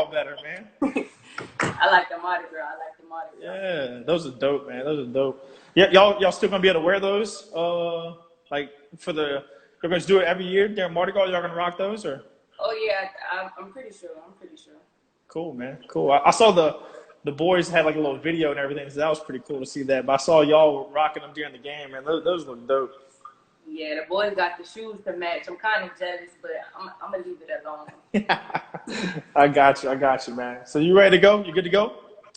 better, man. I like the Mardi Gras. I like the Mardi Gras. Yeah, those are dope, man. Those are dope. Yeah, y'all still gonna be able to wear those? Like for the you're gonna do it every year during Mardi Gras. Y'all gonna rock those or? Oh yeah, I'm pretty sure. I'm pretty sure. Cool, man. Cool. I saw the boys had like a little video and everything, so that was pretty cool to see that. But I saw y'all rocking them during the game, man. Those look dope. Yeah, the boys got the shoes to match. I'm kind of jealous, but I'm gonna leave it alone. I got you. I got you, man. So you ready to go? You good to go?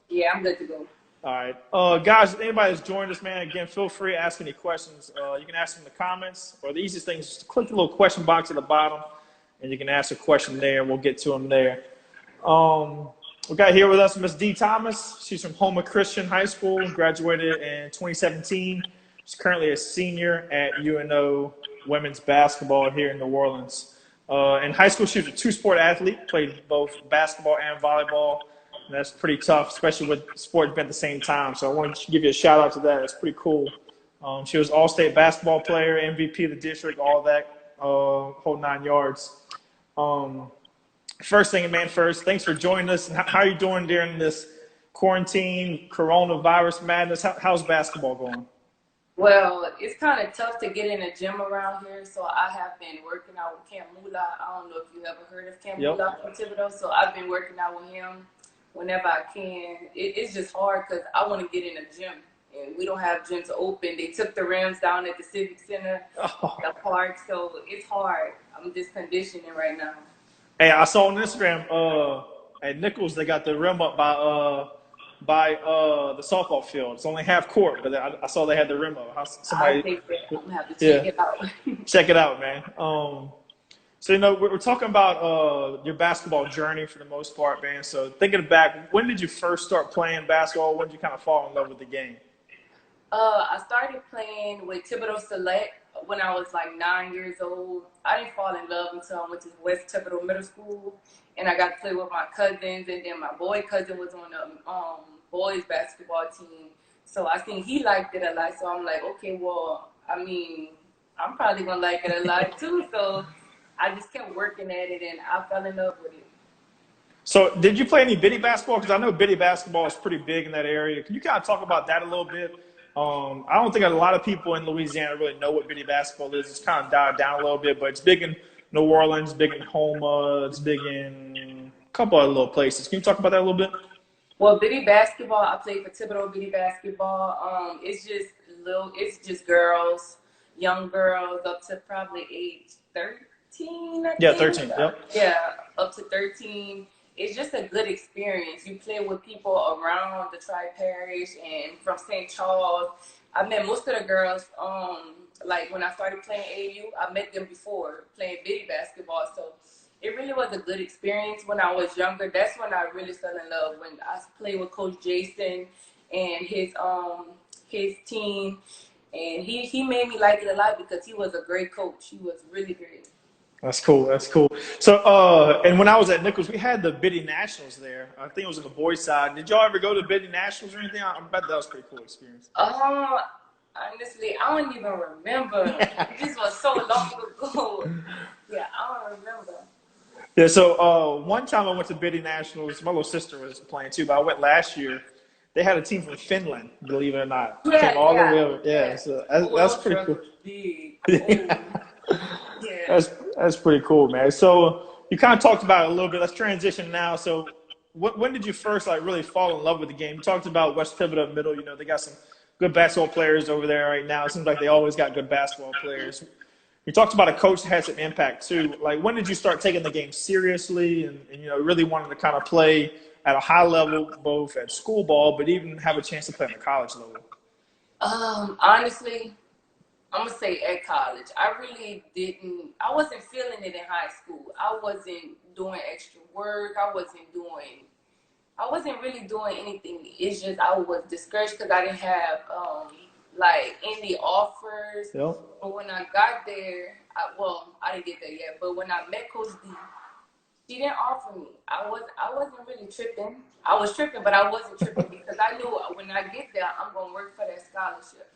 Yeah, I'm good to go. All right. Guys, if anybody that's joined us, man, again, feel free to ask any questions. You can ask them in the comments, or the easiest thing is just click the little question box at the bottom, and you can ask a question there, and we'll get to them there. We got here with us Miss D. Thomas. She's from Homer Christian High School, graduated in 2017. She's currently a senior at UNO women's basketball here in New Orleans. In high school, she was a two-sport athlete, played both basketball and volleyball. And that's pretty tough, especially with sports being at the same time. So I wanted to give you a shout-out to that. That's pretty cool. She was all-state basketball player, MVP of the district, all that, whole 9 yards. First thing, man, first, thanks for joining us. How are you doing during this quarantine, coronavirus madness? How's basketball going? Well, it's kind of tough to get in a gym around here, so I have been working out with Camp Mula. I don't know if you ever heard of Camp Mula from Thibodeau, so I've been working out with him whenever I can. It's just hard because I want to get in a gym, and we don't have gyms open. They took the rims down at the Civic Center, the park, so it's hard. I'm just conditioning right now. Hey, I saw on Instagram at Nichols they got the rim up by the softball field. It's only half court, but I saw they had the rim up. I think that I'm gonna have to check it out. Check it out, man. So we're talking about your basketball journey for the most part, man. So thinking back, when did you first start playing basketball? When did you kind of fall in love with the game? I started playing with Thibodeau Select when I was like 9 years old. I didn't fall in love until I went to West Thibodeau Middle School, and I got to play with my cousins. And then my boy cousin was on the boys basketball team, so I think he liked it a lot. So I'm like, okay, well, I mean, I'm probably gonna like it a lot too. So I just kept working at it, and I fell in love with it. So did you play any biddy basketball? Because I know biddy basketball is pretty big in that area. Can you kind of talk about that a little bit? I don't think a lot of people in Louisiana really know what biddy basketball is. It's kind of died down a little bit, but it's big in New Orleans, big in Houma, it's big in a couple other little places. Can you talk about that a little bit? Well, biddy basketball, I played for Thibodeau biddy basketball. It's just girls, young girls up to probably age 13, I think. Yeah, 13, yep. Yeah, up to 13. It's just a good experience. You play with people around the Tri-Parish and from St. Charles. I met most of the girls, like when I started playing AU, I met them before playing biddy basketball. So it really was a good experience when I was younger. That's when I really fell in love, when I played with Coach Jason and his team. And he made me like it a lot because he was a great coach. He was really great. That's cool. That's cool. So, and when I was at Nichols, we had the Biddy Nationals there. I think it was on the boys' side. Did y'all ever go to Biddy Nationals or anything? I bet that was a pretty cool experience. Honestly, I don't even remember. This was so long ago. Yeah, I don't remember. Yeah, so one time I went to Biddy Nationals. My little sister was playing too, but I went last year. They had a team from Finland, believe it or not. Yeah, came all the way over. Yeah, so that's pretty cool. Big. Yeah. That's pretty cool, man. So you kind of talked about it a little bit. Let's transition now. So when did you first really fall in love with the game? You talked about West Thibodeau Middle. They got some good basketball players over there right now. It seems like they always got good basketball players. You talked about a coach that had some impact too. Like, when did you start taking the game seriously and really wanting to kind of play at a high level, both at school ball, but even have a chance to play at the college level? Honestly, I'm gonna say at college. I wasn't feeling it in high school. I wasn't doing extra work. I wasn't really doing anything. It's just I was discouraged because I didn't have any offers. Yep. But when I got there, I didn't get there yet. But when I met Coach D, she didn't offer me. I wasn't really tripping. I was tripping, but I wasn't tripping because I knew when I get there, I'm gonna work for that scholarship.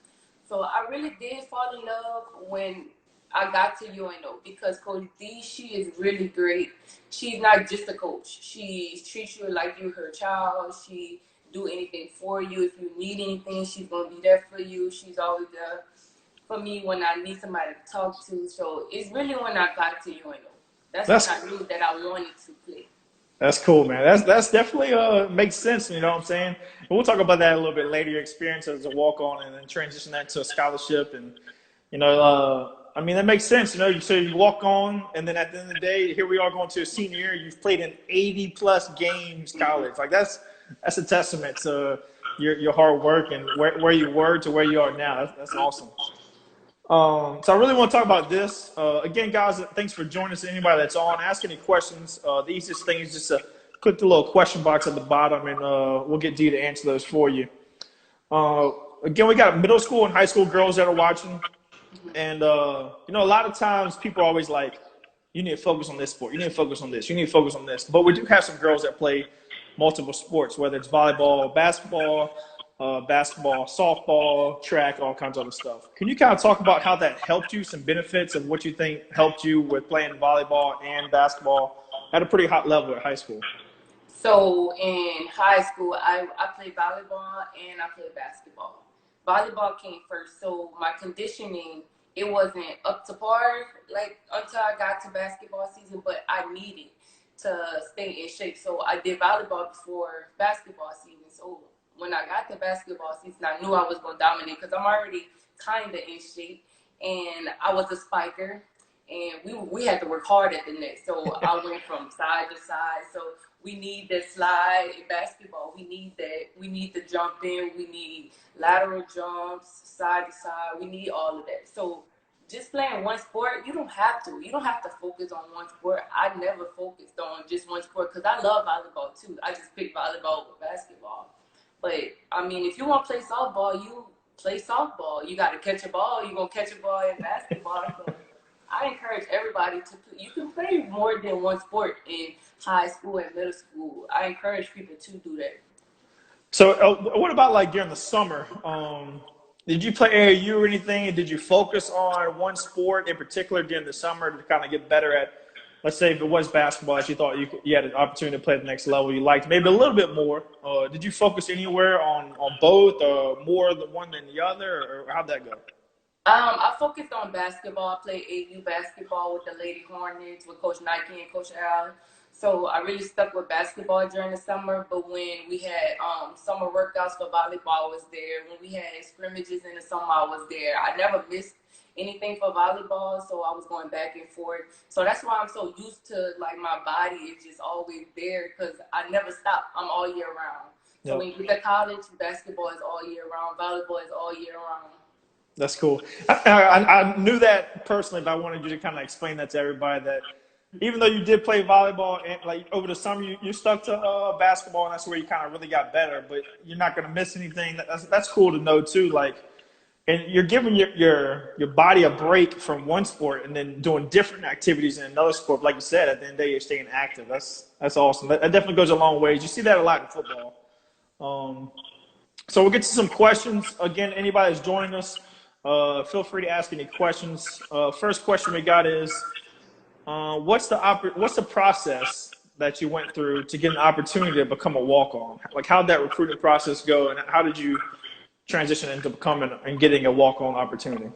So I really did fall in love when I got to UNO because Coach D, she is really great. She's not just a coach. She treats you like you're her child. She do anything for you. If you need anything, she's gonna be there for you. She's always there for me when I need somebody to talk to. So it's really when I got to UNO. That's when That's I knew that I wanted to play. That's cool, man. That's definitely makes sense. You know what I'm saying? And we'll talk about that a little bit later. Your experience as a walk on, and then transition that to a scholarship, and I mean that makes sense. You know, so you walk on, and then at the end of the day, here we are going to a senior year. You've played in 80 plus games college. Like that's a testament to your hard work and where you were to where you are now. That's awesome. So I really want to talk about this. Again, guys, thanks for joining us. Anybody that's on, ask any questions. The easiest thing is just to click the little question box at the bottom, and we'll get Dee to answer those for you. Again, we got middle school and high school girls that are watching. And, a lot of times people are always like, you need to focus on this sport. You need to focus on this. You need to focus on this. But we do have some girls that play multiple sports, whether it's volleyball, basketball, softball, track, all kinds of other stuff. Can you kind of talk about how that helped you, some benefits of what you think helped you with playing volleyball and basketball at a pretty hot level at high school? So in high school, I played volleyball and I played basketball. Volleyball came first, so my conditioning, it wasn't up to par like until I got to basketball season, but I needed to stay in shape. So I did volleyball before basketball season. So when I got to basketball season, I knew I was going to dominate because I'm already kind of in shape, and I was a spiker, and we had to work hard at the net. So I went from side to side. So we need the slide in basketball. We need that. We need to jump in. We need lateral jumps, side to side. We need all of that. So just playing one sport, you don't have to. You don't have to focus on one sport. I never focused on just one sport because I love volleyball too. I just picked volleyball over basketball. But, I mean, if you want to play softball, you play softball. You got to catch a ball. You're going to catch a ball in basketball. So I encourage everybody to play. You can play more than one sport in high school and middle school. I encourage people to do that. So what about like during the summer? Did you play AAU or anything? Did you focus on one sport in particular during the summer to kind of get better at, let's say if it was basketball that you thought you had an opportunity to play at the next level you liked, maybe a little bit more. Did you focus anywhere on both, or more the one than the other, or how'd that go? I focused on basketball. I played AAU basketball with the Lady Hornets, with Coach Nike and Coach Allen. So I really stuck with basketball during the summer. But when we had summer workouts for volleyball, I was there. When we had scrimmages in the summer, I was there. I never missed anything for volleyball, so I was going back and forth. So that's why I'm so used to, like, my body is just always there because I never stop. I'm all year round. So Yep. when you get to college, basketball is all year round. Volleyball is all year round. That's cool. I knew that personally, but I wanted you to kind of explain that to everybody that even though you did play volleyball and like over the summer, you stuck to basketball, and that's where you kind of really got better. But you're not going to miss anything. That's cool to know too. Like, and you're giving your body a break from one sport and then doing different activities in another sport. Like you said, at the end of the day, you're staying active. That's awesome. That definitely goes a long way. You see that a lot in football. So we'll get to some questions. Again, anybody that's joining us, feel free to ask any questions. First question we got is, what's the process that you went through to get an opportunity to become a walk-on? Like, how'd that recruiting process go, and how did you transition into becoming and getting a walk-on opportunity?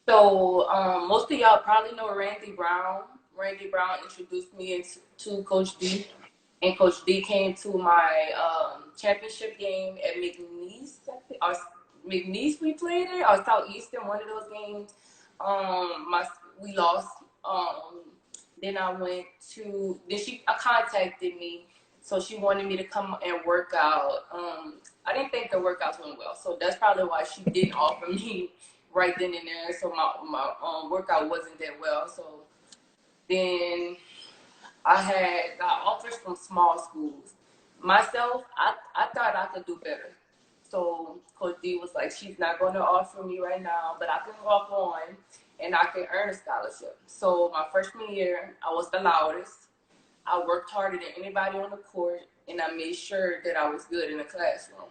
So most of y'all probably know Randy Brown. Randy Brown introduced me to Coach D, and Coach D came to my championship game at McNeese. Or McNeese we played it, or Southeastern, one of those games. We lost. Then I went to. Then she contacted me, so she wanted me to come and work out. I didn't think the workouts went well, so that's probably why she didn't offer me right then and there. So my workout wasn't that well. So then I had got offers from small schools. Myself, I thought I could do better. So Coach D was like, she's not going to offer me right now, but I can walk on and I can earn a scholarship. So my freshman year, I was the loudest. I worked harder than anybody on the court, and I made sure that I was good in the classroom.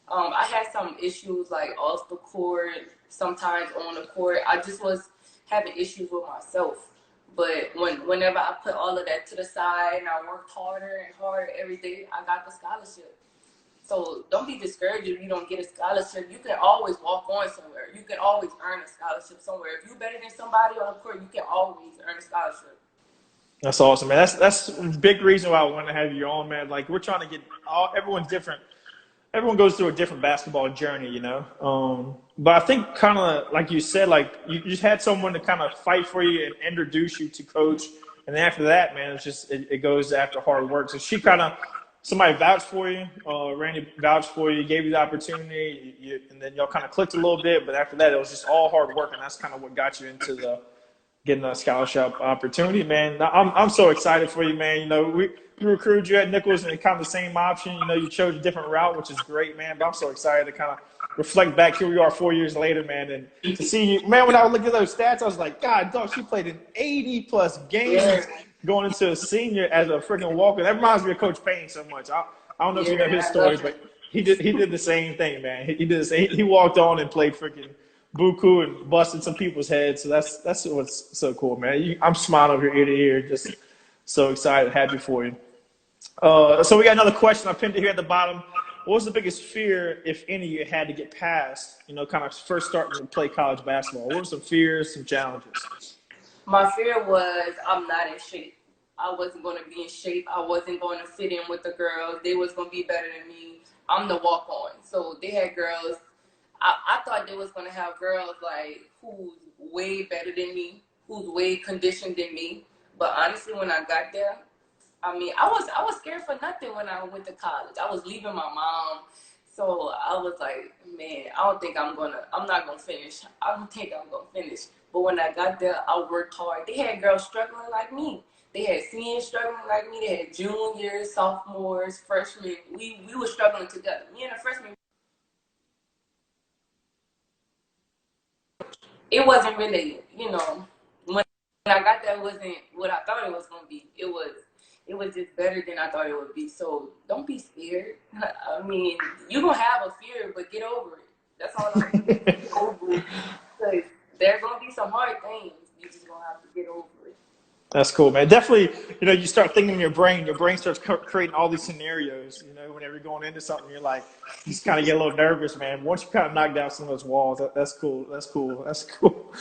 I had some issues like off the court, sometimes on the court. I just was having issues with myself. But whenever I put all of that to the side and I worked harder and harder every day, I got the scholarship. So don't be discouraged if you don't get a scholarship. You can always walk on somewhere. You can always earn a scholarship somewhere. If you're better than somebody on the court, you can always earn a scholarship. That's awesome, man. That's a big reason why I want to have you on, man. Like, we're trying to get everyone's different. Everyone goes through a different basketball journey, you know. But I think kind of like you said, like you just had someone to kind of fight for you and introduce you to coach, and then after that, man, it's just it goes after hard work. So she kind of somebody vouched for you, Randy vouched for you, gave you the opportunity, and then y'all kind of clicked a little bit. But after that, it was just all hard work, and that's kind of what got you into the getting a scholarship opportunity, man. I'm so excited for you, man. You know, we recruited you at Nichols and kind of the same option. You know, you chose a different route, which is great, man. But I'm so excited to kind of reflect back. Here we are 4 years later, man. And to see you, man, when I looked at those stats, I was like, God, dog, she played in 80-plus games going into a senior as a freaking walker. That reminds me of Coach Payne so much. I don't know if you know his stories, but he did the same thing, man. He did the same. He walked on and played freaking buku and busted some people's heads. So that's what's so cool, man. I'm smiling over ear to ear, just so excited, happy for you. So we got another question. I pinned it here at the bottom. What was the biggest fear, if any, you had to get past, you know, kind of first starting to play college basketball? What were some fears, some challenges? My fear was I'm not in shape. I wasn't going to be in shape. I wasn't going to fit in with the girls. They was going to be better than me. I'm the walk-on. So they had girls. I thought they was going to have girls like who's way better than me, who's way conditioned than me. But honestly, when I got there, I mean, I was scared for nothing when I went to college. I was leaving my mom. So I was like, man, I don't think I'm not going to finish. I don't think I'm going to finish. But when I got there, I worked hard. They had girls struggling like me. They had seniors struggling like me. They had juniors, sophomores, freshmen. We were struggling together. Me and the freshmen. It wasn't really, you know, when I got there, it wasn't what I thought it was going to be. It was just better than I thought it would be. So don't be scared. I mean, you're going to have a fear, but get over it. That's all I'm saying. Get over it. Because there's going to be some hard things. You just going to have to get over it. That's cool, man. Definitely, you know, you start thinking in your brain starts creating all these scenarios, you know, whenever you're going into something, you're like, you just kind of get a little nervous, man. Once you kind of knock down some of those walls, that's cool. That's cool. That's cool.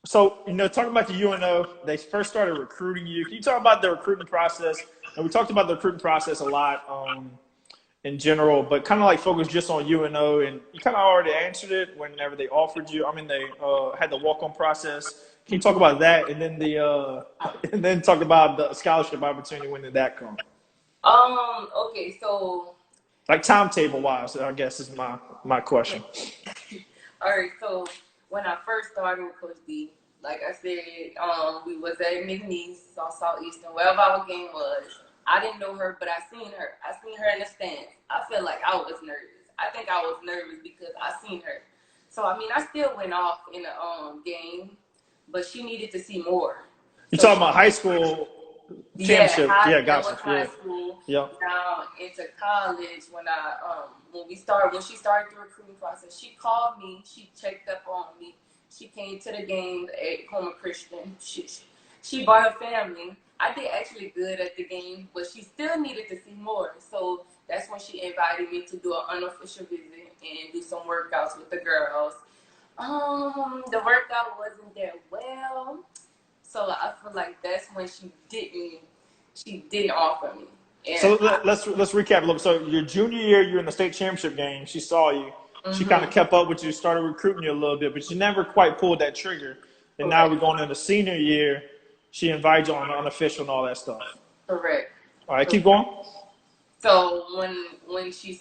So, you know, talking about the UNO, they first started recruiting you. Can you talk about the recruitment process? And we talked about the recruitment process a lot in general, but kind of like focus just on UNO. And you kind of already answered it whenever they offered you. I mean, they had the walk-on process. Can you talk about that, and then and then talk about the scholarship opportunity? When did that come? Okay, so like timetable wise, I guess is my question. All right, so when I first started with Coach D, like I said, we was at McNeese on Southeastern, wherever our game was. I didn't know her, but I seen her. I seen her in the stands. I felt like I was nervous. I think I was nervous because I seen her. So I mean, I still went off in the game. But she needed to see more. You're talking about high school championship? Yeah, gotcha. High school. Yeah. Now into college, when she started the recruiting process, she called me. She checked up on me. She came to the game at Homer Christian. She brought her family. I did actually good at the game, but she still needed to see more. So that's when she invited me to do an unofficial visit and do some workouts with the girls. The workout wasn't that well, so I feel like that's when she didn't offer me. And so let's recap a little bit. So your junior year, you're in the state championship game. She saw you. Mm-hmm. She kind of kept up with you, started recruiting you a little bit, but she never quite pulled that trigger. And now we're going into senior year. She invited you on unofficial and all that stuff. Correct. All right, keep going. So when she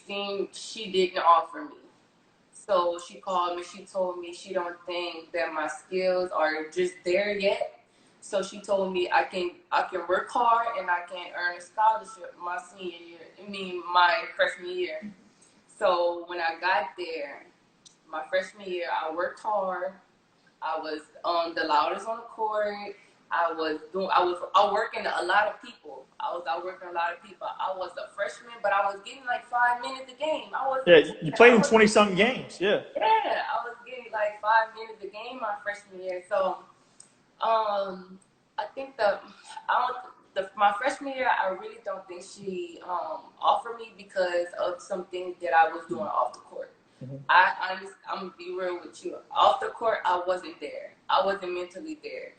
didn't offer me. So she called me. She told me she don't think that my skills are just there yet. So she told me I can work hard and I can earn a scholarship my freshman year. So when I got there, my freshman year, I worked hard. I was the loudest on the court. I was outworking a lot of people. I was outworking a lot of people. I was a freshman, but I was getting like 5 minutes a game. You played in 20-something games. Yeah. Yeah, I was getting maybe like 5 minutes a game my freshman year. So I think my freshman year, I really don't think she offered me because of some things that I was doing off the court. Mm-hmm. I'm gonna be real with you. Off the court, I wasn't there. I wasn't mentally there.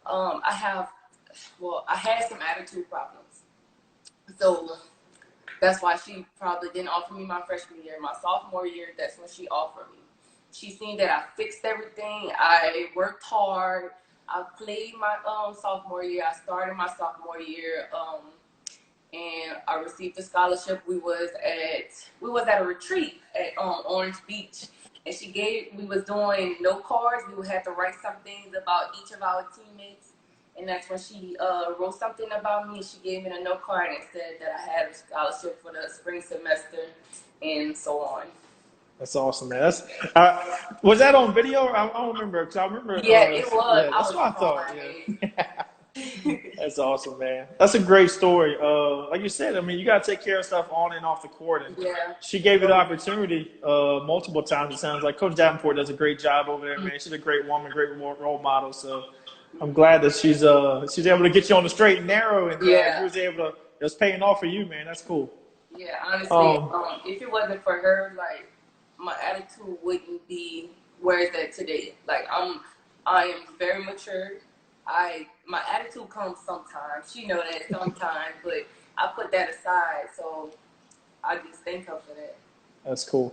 I had some attitude problems, so that's why she probably didn't offer me my freshman year. My sophomore year, that's when she offered me. She seen that I fixed everything. I worked hard. I played my sophomore year. I started my sophomore year, and I received a scholarship. We was at a retreat at Orange Beach, and we was doing note cards. We would have to write some things about each of our teammates, and that's when she wrote something about me. She gave me a note card and said that I had a scholarship for the spring semester, and so on. That's awesome, man. Was that on video? I don't remember, because I remember. Yeah, it was. Yeah, that's what I thought. Yeah. That's awesome, man. That's a great story. Like you said, I mean, you got to take care of stuff on and off the court. And she gave you the opportunity multiple times, it sounds like. Coach Davenport does a great job over there, man. She's a great woman, great role model. So I'm glad that she's able to get you on the straight and narrow, and you was able to. It's paying off for you, man. That's cool. Yeah, honestly, if it wasn't for her, like, my attitude wouldn't be where it's at today. Like, I am very mature. My attitude comes sometimes. She know that sometimes, but I put that aside. So I just thank her for that. That's cool.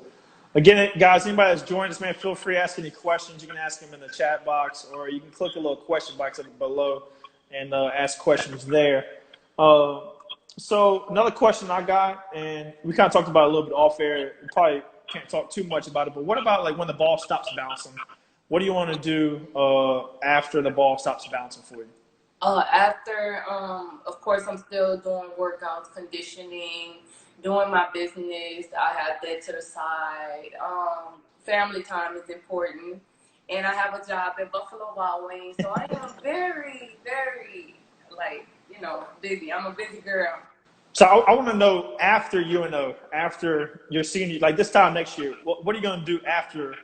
Again, guys, anybody that's joined us, man, feel free to ask any questions. You can ask them in the chat box, or you can click the little question box up below and ask questions there. So another question I got, and we kind of talked about it a little bit off air. We probably can't talk too much about it, but what about like when the ball stops bouncing? What do you want to do after the ball stops bouncing for you? After, of course, I'm still doing workouts, conditioning, doing my business. I have that to the side. Family time is important, and I have a job at Buffalo Wild Wings, so I am very, very, busy. I'm a busy girl. So I want to know, after UNO, after your senior, like this time next year, what are you going to do after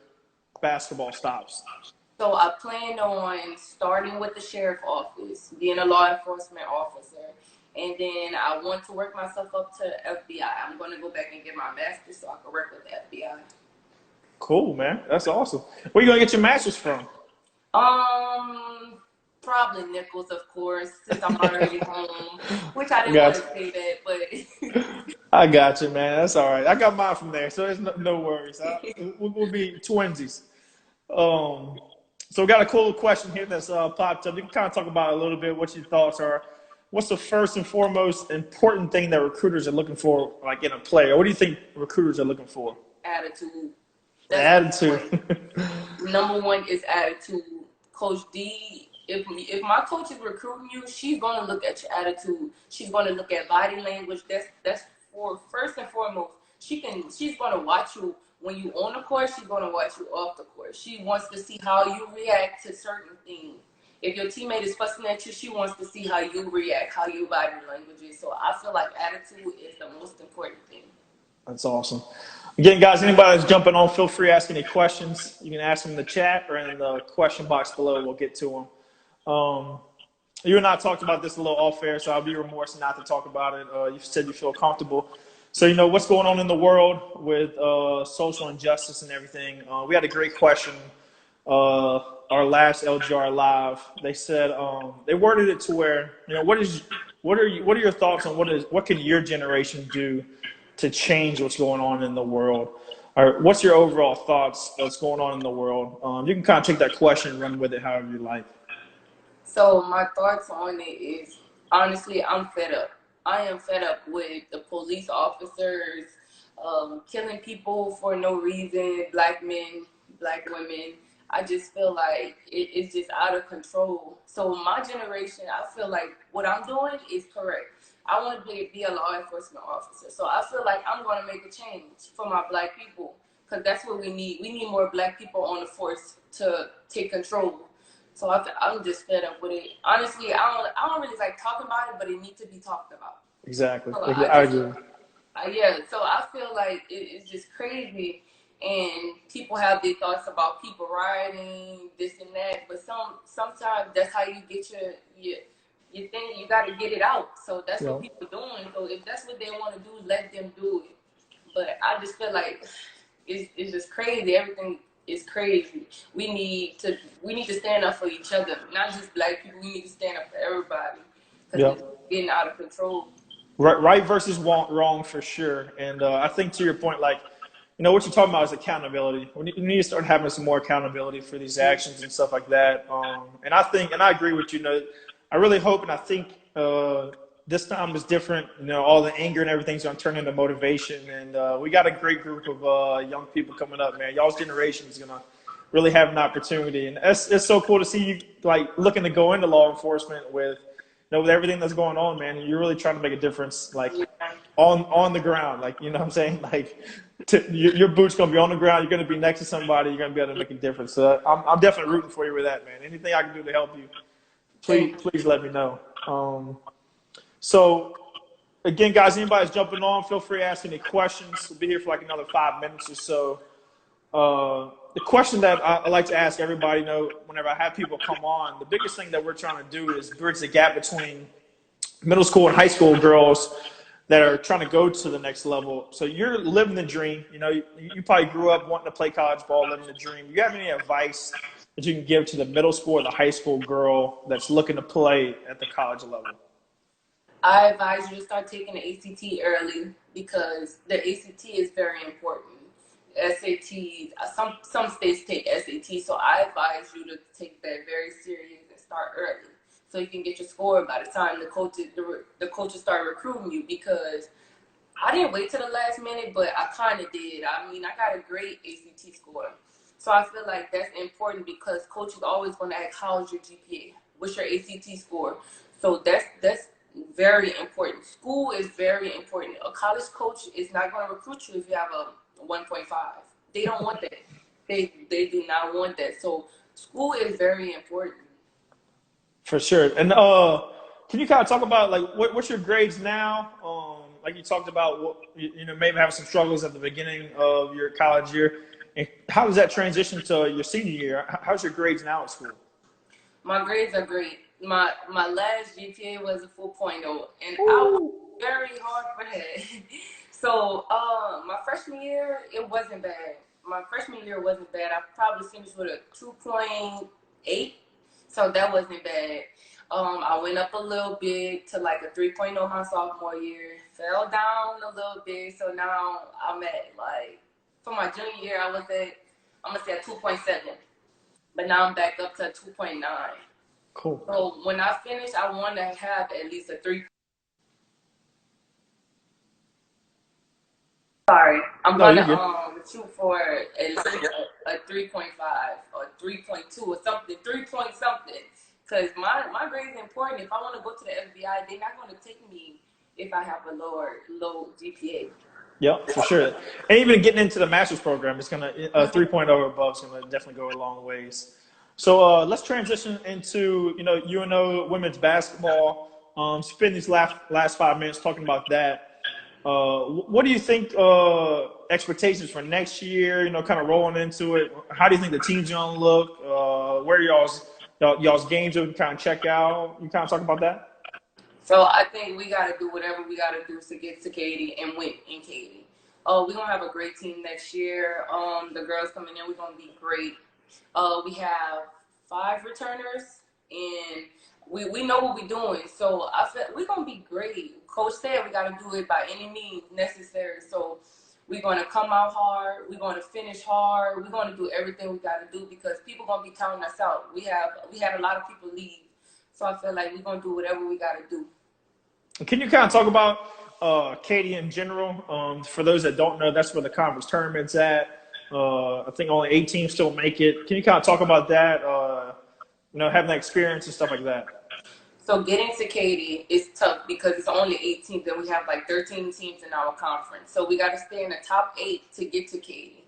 basketball stops? So I plan on starting with the sheriff office, being a law enforcement officer, and then I want to work myself up to FBI. I'm going to go back and get my master's so I can work with the FBI. Cool, man. That's awesome. Where are you going to get your master's from? Probably Nichols, of course, since I'm already home, which I didn't want to say that, but. I got you, man. That's all right. I got mine from there, so there's no worries. We'll be twinsies. So we got a cool question here that's popped up. You can kind of talk about it a little bit, what your thoughts are. What's the first and foremost important thing that recruiters are looking for, like in a player? What do you think recruiters are looking for? Attitude. Attitude. Number one is attitude. Coach D, if my coach is recruiting you, she's going to look at your attitude. She's going to look at body language. That's for first and foremost. She's going to watch you when you on the court. She's going to watch you off the court. She wants to see how you react to certain things. If your teammate is fussing at you, she wants to see how you react, how your body language is. So I feel like attitude is the most important thing. That's awesome. Again, guys, anybody that's jumping on, feel free to ask any questions. You can ask them in the chat or in the question box below. We'll get to them. You and I talked about this a little off air, so I'll be remiss not to talk about it. You said you feel comfortable. So, what's going on in the world with social injustice and everything. We had a great question our last LGR live. They said they worded it to where, what are your thoughts on what can your generation do to change what's going on in the world? Or what's your overall thoughts what's going on in the world? You can kind of take that question and run with it however you like. So my thoughts on it is, honestly, I'm fed up. I am fed up with the police officers killing people for no reason, black men, black women. I just feel like it's just out of control. So my generation, I feel like what I'm doing is correct. I want to be a law enforcement officer. So I feel like I'm going to make a change for my black people, because that's what we need. We need more black people on the force to take control. So I'm just fed up with it. Honestly, I don't really like talking about it, but it needs to be talked about. Exactly. So I agree. Yeah, so I feel like it's just crazy. and people have their thoughts about people rioting, this and that. But sometimes that's how you get your thing. You got to get it out. So that's what people doing. So if that's what they want to do, let them do it. But I just feel like it's just crazy. Everything is crazy. We need to stand up for each other, not just black people. We need to stand up for everybody because it's getting out of control. Right versus wrong for sure. And I think to your point, like, what you're talking about is accountability. We need to start having some more accountability for these actions and stuff like that. And I agree with you. I really hope and I think this time is different. All the anger and everything's going to turn into motivation. And we got a great group of young people coming up, man. Y'all's generation is going to really have an opportunity. And it's so cool to see you, like, looking to go into law enforcement with everything that's going on, man. You're really trying to make a difference, like, on the ground. Like, you know what I'm saying? Like, your boot's going to be on the ground. You're going to be next to somebody. You're going to be able to make a difference. So I'm definitely rooting for you with that, man. Anything I can do to help you, please let me know. So, again, guys, anybody's jumping on, feel free to ask any questions. We'll be here for like another 5 minutes or so. The question that I like to ask everybody, whenever I have people come on, the biggest thing that we're trying to do is bridge the gap between middle school and high school girls that are trying to go to the next level. So you're living the dream. You probably grew up wanting to play college ball, living the dream. Do you have any advice that you can give to the middle school or the high school girl that's looking to play at the college level? I advise you to start taking the ACT early because the ACT is very important. SATs, some states take SAT, so I advise you to take that very serious and start early so you can get your score by the time the coaches start recruiting you, because I didn't wait till the last minute, but I kind of did. I mean, I got a great ACT score. So I feel like that's important because coach is always going to ask, how's your GPA? What's your ACT score? So that's very important. School is very important. A college coach is not going to recruit you if you have a 1.5. They don't want that. They do not want that. So school is very important. For sure. And can you kind of talk about, like, what's your grades now? Like you talked about, maybe having some struggles at the beginning of your college year. And how does that transition to your senior year? How's your grades now at school? My grades are great. My last GPA was a 4.0, and I was very hard for that. So my freshman year, it wasn't bad. I probably finished with a 2.8, so that wasn't bad. I went up a little bit to like a 3.0 my sophomore year, fell down a little bit, so now I'm at, like, for my junior year, I'm gonna say a 2.7, but now I'm back up to a 2.9. Cool. So when I finish, I want to have at least a 3. Sorry, I'm gonna shoot for at least a 3.5 or 3.2 or something, 3 point something. Because my grade is important. If I want to go to the FBI, they're not going to take me if I have a low GPA. Yep, for sure. And even getting into the master's program, it's gonna 3.0 or above is gonna definitely go a long ways. So let's transition into UNO women's basketball. Spend these last 5 minutes talking about that. What do you think expectations for next year, kind of rolling into it? How do you think the team's going to look? Where are y'all's games that we kind of check out? You kind of talk about that? So I think we got to do whatever we got to do to get to Katy and win in Katy. We're going to have a great team next year. The girls coming in, we're going to be great. We have 5 returners, and we know what we're doing. So I feel we're going to be great. Coach said we got to do it by any means necessary. So we're going to come out hard. We're going to finish hard. We're going to do everything we got to do because people going to be counting us out. We had a lot of people leave. So I feel like we're going to do whatever we got to do. Can you kind of talk about Katy in general? For those that don't know, that's where the conference tournament's at. I think only 8 teams still make it. Can you kind of talk about that, having that experience and stuff like that? So getting to Katy is tough because it's only 8 teams and we have like 13 teams in our conference. So we got to stay in the top 8 to get to Katy.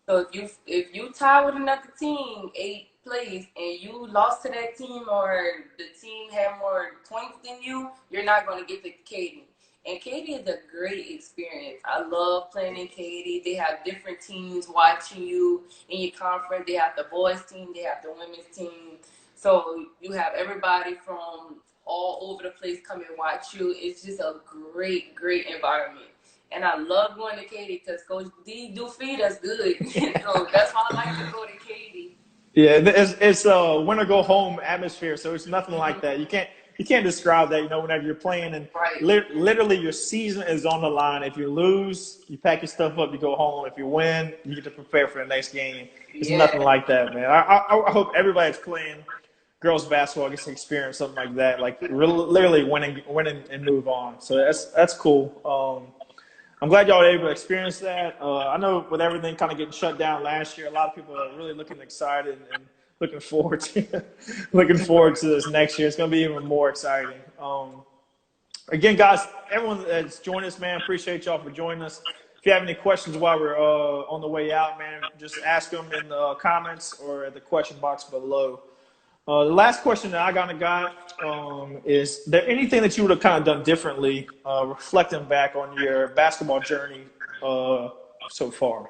So if you tie with another team 8 plays and you lost to that team or the team had more points than you, you're not going to get to Katy. And Katie is a great experience. I love playing in Katie. They have different teams watching you in your conference. They have the boys team, they have the women's team. So you have everybody from all over the place come and watch you. It's just a great, great environment. And I love going to Katie because Coach D do feed us good. So that's why I like to go to Katie. Yeah, it's a win or go home atmosphere, so it's nothing like that. You can't describe that. Whenever you're playing and Right. literally your season is on the line. If you lose, you pack your stuff up, you go home. If you win, you get to prepare for the next game. It's nothing Yeah. like that, man. I hope everybody that's playing girls basketball gets to experience something like that, like literally winning and move on. So that's cool. I'm glad y'all were able to experience that. I know with everything kind of getting shut down last year, a lot of people are really looking excited and looking forward to this next year. It's going to be even more exciting. Again, guys, everyone that's joined us, man, appreciate y'all for joining us. If you have any questions while we're on the way out, man, just ask them in the comments or at the question box below. The last question that I got is there anything that you would have kind of done differently, reflecting back on your basketball journey so far?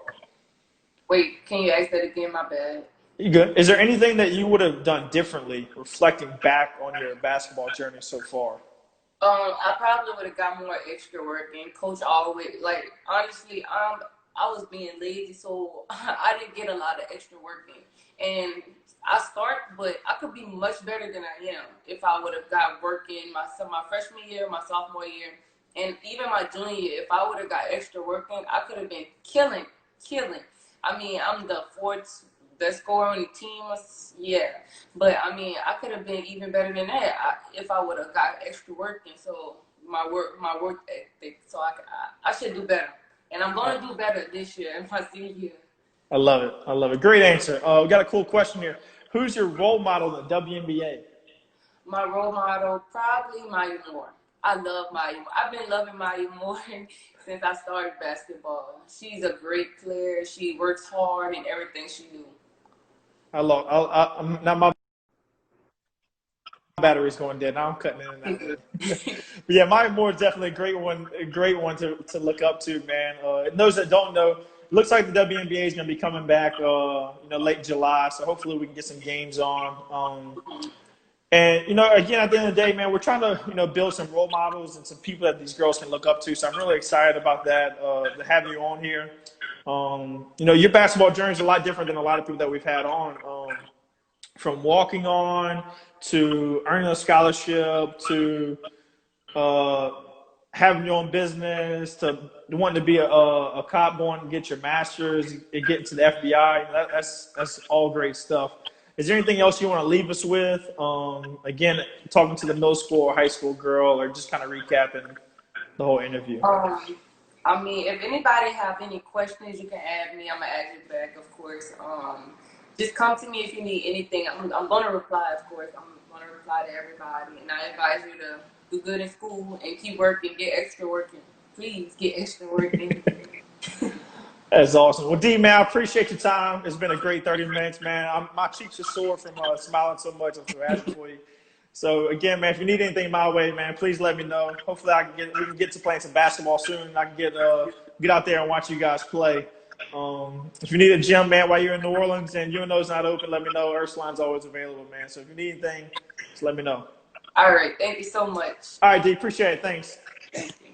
Wait, can you ask that again? My bad. You good? Is there anything that you would have done differently, reflecting back on your basketball journey so far? I probably would have got more extra work and coach always like honestly, I was being lazy, so I didn't get a lot of extra work in. And I start, but I could be much better than I am if I would have got work in my freshman year, my sophomore year, and even my junior year. If I would have got extra work in, I could have been killing. I mean, I'm the fourth best scorer on the team. Yeah, but I mean, I could have been even better than that if I would have got extra work in. So my work ethic. So I should do better, and I'm going to do better this year in my senior year. I love it. I love it. Great answer. We got a cool question here. Who's your role model in the WNBA? My role model, probably Maya Moore. I love Maya Moore. I've been loving Maya Moore since I started basketball. She's a great player. She works hard in everything she do. Now my battery's going dead. Now I'm cutting in and out. But yeah, Maya Moore is definitely a great one to look up to, man. And those that don't know, it looks like the WNBA is going to be coming back, late July. So hopefully we can get some games on. And, again, at the end of the day, man, we're trying to, build some role models and some people that these girls can look up to. So I'm really excited about that, to have you on here. Your basketball journey is a lot different than a lot of people that we've had on. From walking on to earning a scholarship to having your own business to wanting to be a cop, going and get your master's, and getting to the FBI. That's all great stuff. Is there anything else you want to leave us with? Again, talking to the middle school or high school girl, or just kind of recapping the whole interview. I mean, if anybody have any questions, you can add me. I'm gonna add you back, of course. Just come to me if you need anything. I'm gonna reply, of course. I'm gonna reply to everybody, and I advise you to do good in school and keep working, get extra working. Please get extra working. That's awesome. Well, D, man, I appreciate your time. It's been a great 30 minutes, man. My cheeks are sore from smiling so much. I'm so happy for you. So, again, man, if you need anything my way, man, please let me know. Hopefully we can get to playing some basketball soon. I can get out there and watch you guys play. If you need a gym, man, while you're in New Orleans and UNO's not open, let me know. Ursula's always available, man. So if you need anything, just let me know. All right. Thank you so much. All right, D, appreciate it. Thanks. Thank you.